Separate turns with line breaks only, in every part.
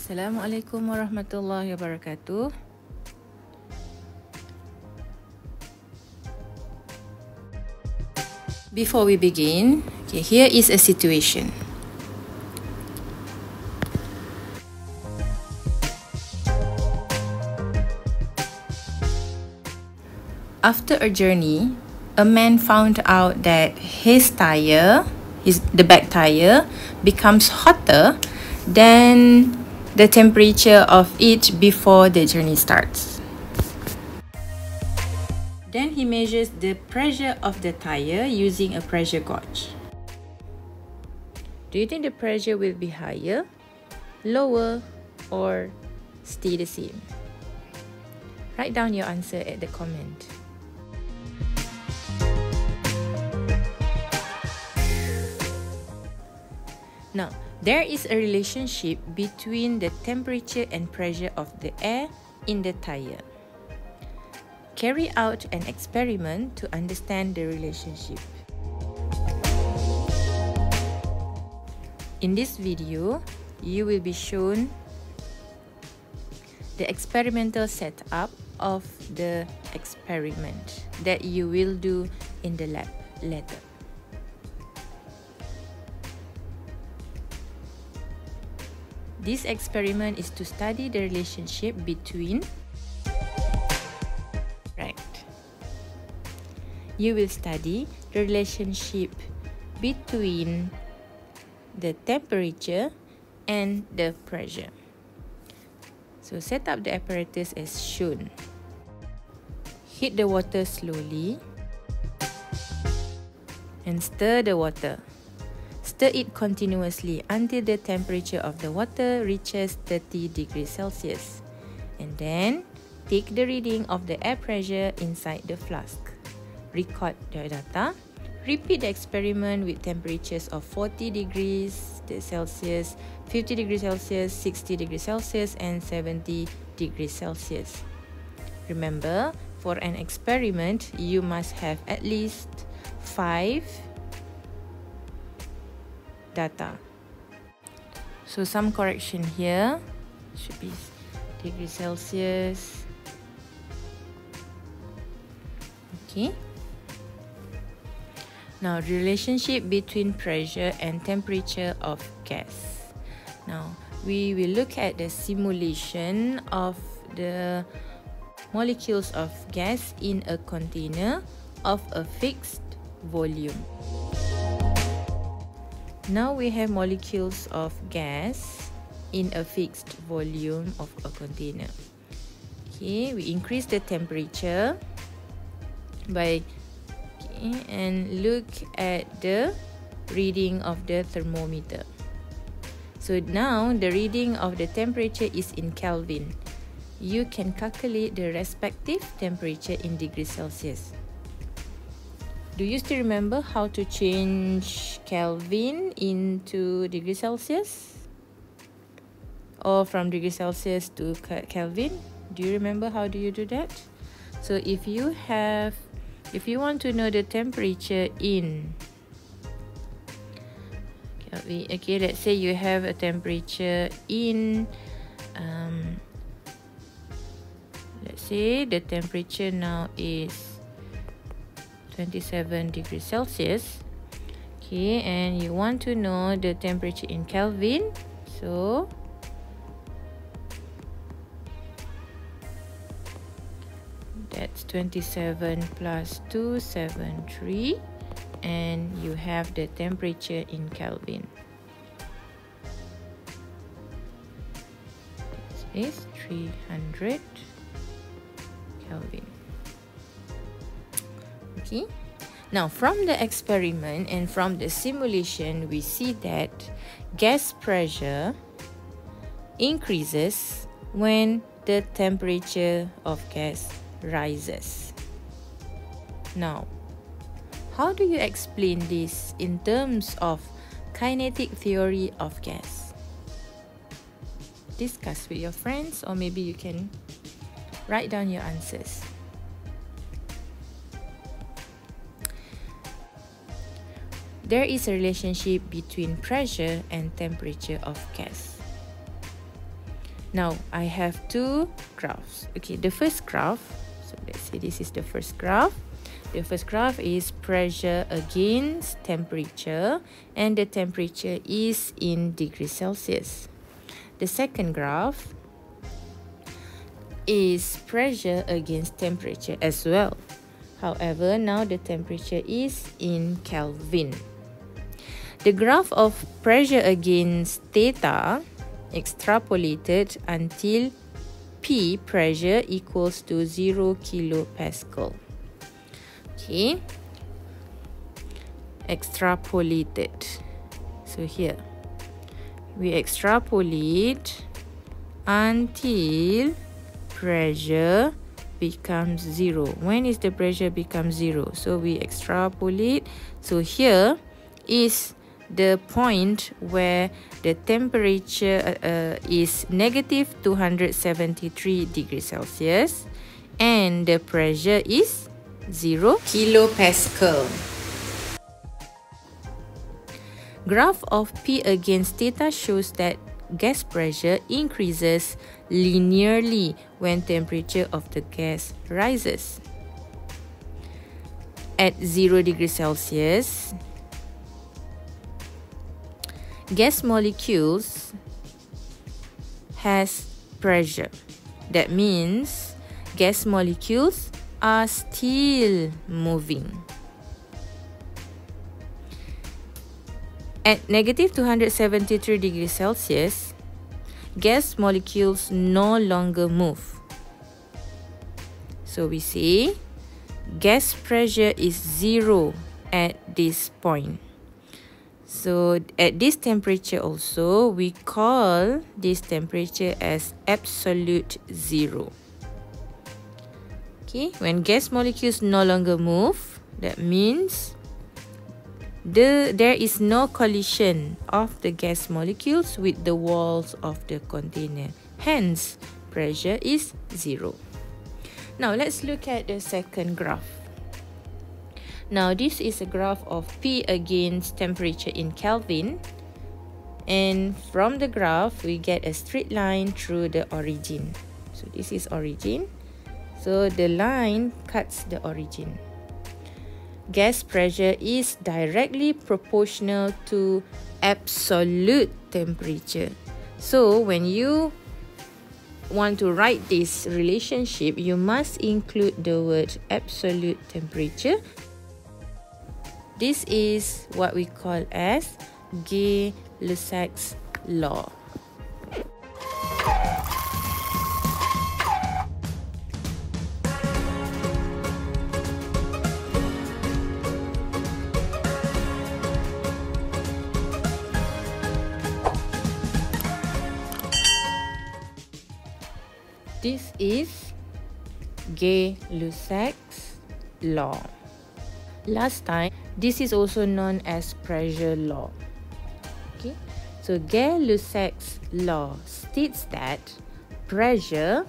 Assalamualaikum warahmatullahi wabarakatuh. Before we begin, here is a situation. After a journey, a man found out that his tire, the back tire, becomes hotter than the temperature of it before the journey starts. Then he measures the pressure of the tire using a pressure gauge. Do you think the pressure will be higher, lower, or stay the same? Write down your answer at the comment. Now, there is a relationship between the temperature and pressure of the air in the tire. Carry out an experiment to understand the relationship. In this video, you will be shown the experimental setup of the experiment that you will do in the lab later. This experiment is to study the relationship between, you will study the relationship between the temperature and the pressure. So set up the apparatus as shown. Heat the water slowly and stir the water. Stir it continuously until the temperature of the water reaches 30 degrees Celsius. And then, take the reading of the air pressure inside the flask. Record the data. Repeat the experiment with temperatures of 40 degrees Celsius, 50 degrees Celsius, 60 degrees Celsius, and 70 degrees Celsius. Remember, for an experiment, you must have at least 5 data. So some correction here should be degrees Celsius. Okay. Now, relationship between pressure and temperature of gas. Now, we will look at the simulation of the molecules of gas in a container of a fixed volume. Now we have molecules of gas in a fixed volume of a container. Okay, we increase the temperature by and look at the reading of the thermometer. So now the reading of the temperature is in Kelvin. You can calculate the respective temperature in degrees Celsius. Do you still remember how to change Kelvin into degrees Celsius? Or from degrees Celsius to Kelvin? Do you remember how do you do that? So if you want to know the temperature in Kelvin, okay, let's say you have a temperature in let's say the temperature now is 27 degrees Celsius. Okay, and you want to know the temperature in Kelvin. So that's 27 plus 273, and you have the temperature in Kelvin. This is 300 Kelvin. Okay. Now, from the experiment and from the simulation, we see that gas pressure increases when the temperature of gas rises. Now, how do you explain this in terms of kinetic theory of gas? Discuss with your friends, or maybe you can write down your answers. There is a relationship between pressure and temperature of gas. Now, I have two graphs. Okay, the first graph, so let's say this is the first graph. The first graph is pressure against temperature, and the temperature is in degrees Celsius. The second graph is pressure against temperature as well. However, now the temperature is in Kelvin. The graph of pressure against theta extrapolated until P pressure equals to 0 kilopascal. Okay, extrapolated. So here we extrapolate until pressure becomes 0. When is the pressure become 0? So we extrapolate. So here is the point where the temperature is negative 273 degrees Celsius and the pressure is 0 kilopascal. Graph of P against theta shows that gas pressure increases linearly when temperature of the gas rises. At 0 degrees Celsius, gas molecules has pressure. That means gas molecules are still moving. At negative 273 degrees Celsius, gas molecules no longer move. So we say gas pressure is 0 at this point. So at this temperature also, we call this temperature as absolute 0. Okay, when gas molecules no longer move, that means there is no collision of the gas molecules with the walls of the container. Hence, pressure is 0. Now, let's look at the second graph. Now, this is a graph of P against temperature in Kelvin. And from the graph, we get a straight line through the origin. So, this is origin. So, the line cuts the origin. Gas pressure is directly proportional to absolute temperature. So, when you want to write this relationship, you must include the word absolute temperature. This is what we call as Gay Lussac's law. This is Gay Lussac's law. Last time, this is also known as pressure law. Okay, so Gay Lussac's law states that pressure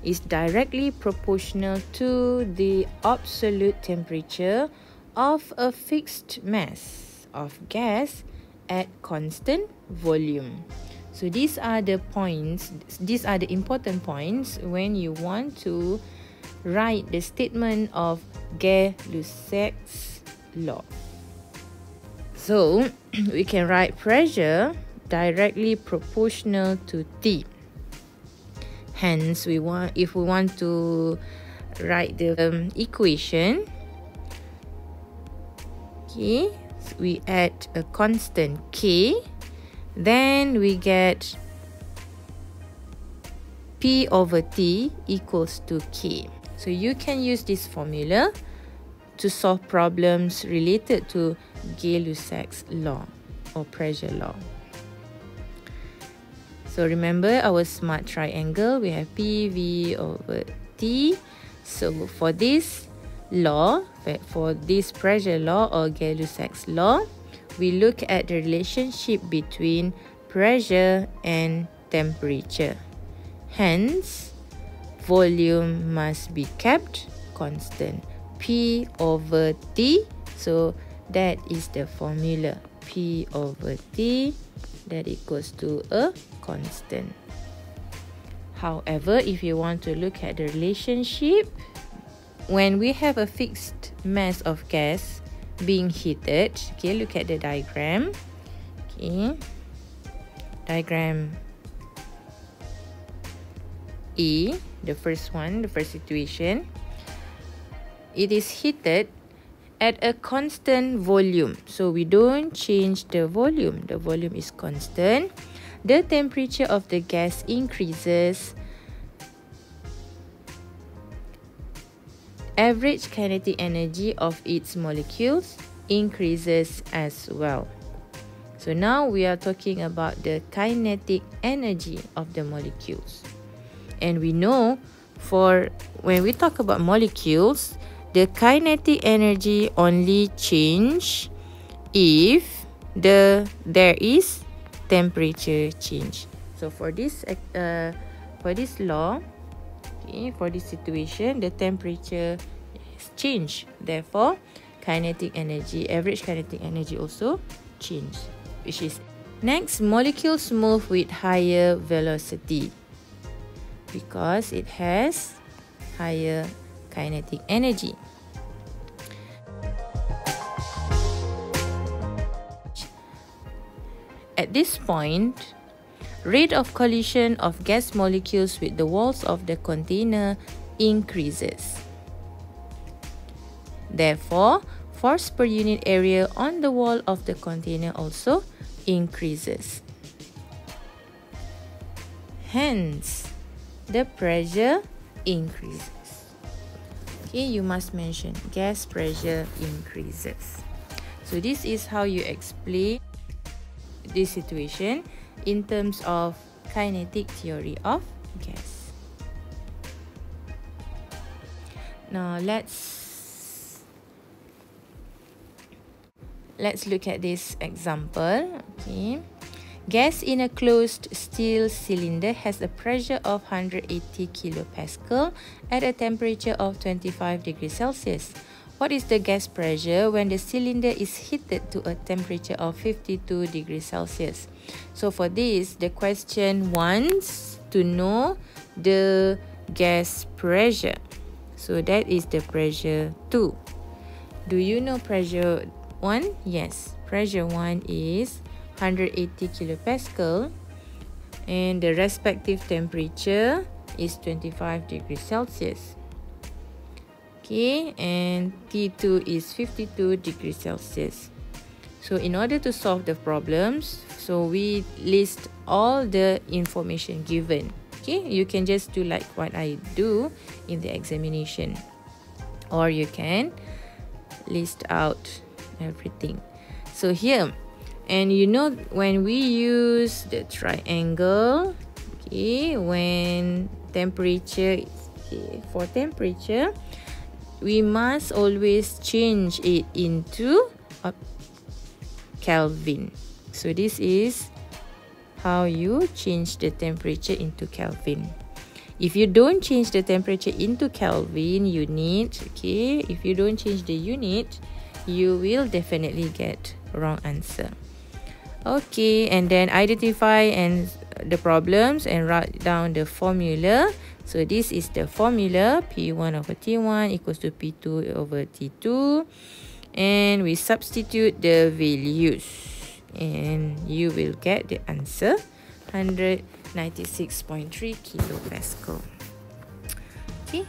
is directly proportional to the absolute temperature of a fixed mass of gas at constant volume. So these are the points, these are the important points when you want to write the statement of Gay Lussac's law. So we can write pressure directly proportional to T. Hence, if we want to write the equation, okay, so we add a constant K. Then we get P over T equals to K. So you can use this formula to solve problems related to Gay Lussac's law or pressure law. So remember our smart triangle, we have P, V over T. So for this law, for this pressure law or Gay Lussac's law, we look at the relationship between pressure and temperature. Hence, volume must be kept constant. P over T. So that is the formula. P over T that equals to a constant. However, if you want to look at the relationship, when we have a fixed mass of gas being heated, okay, look at the diagram. Okay, diagram E, the first one, the first situation. It is heated at a constant volume. So we don't change the volume. The volume is constant. The temperature of the gas increases. Average kinetic energy of its molecules increases as well. So now we are talking about the kinetic energy of the molecules. And we know for when we talk about molecules, the kinetic energy only change if there is temperature change. So for this law, okay, for this situation, the temperature has changed. Therefore, kinetic energy, average kinetic energy also change. Which is next, molecules move with higher velocity because it has higher kinetic energy. At this point, rate of collision of gas molecules with the walls of the container increases. Therefore, force per unit area on the wall of the container also increases. Hence, the pressure increases. Okay, you must mention gas pressure increases. So this is how you explain this situation in terms of kinetic theory of gas. Now let's look at this example. Okay. Gas in a closed steel cylinder has a pressure of 180 kilopascal at a temperature of 25 degrees Celsius. What is the gas pressure when the cylinder is heated to a temperature of 52 degrees Celsius? So for this, the question wants to know the gas pressure. So that is the pressure 2. Do you know pressure 1? Yes, pressure 1 is 180 kilopascal and the respective temperature is 25 degrees Celsius. Okay, and T2 is 52 degrees Celsius. So in order to solve the problems, so we list all the information given. Okay, you can just do like what I do in the examination, or you can list out everything. So here, and you know when we use the triangle, okay, when temperature, okay, for temperature, we must always change it into Kelvin. So this is how you change the temperature into Kelvin. If you don't change the temperature into Kelvin unit, okay, if you don't change the unit, you will definitely get wrong answer. Okay, and then identify and the problems and write down the formula. So this is the formula, P1 over T1 equals to P2 over T2. And we substitute the values. And you will get the answer, 196.3 kilopascal. Okay.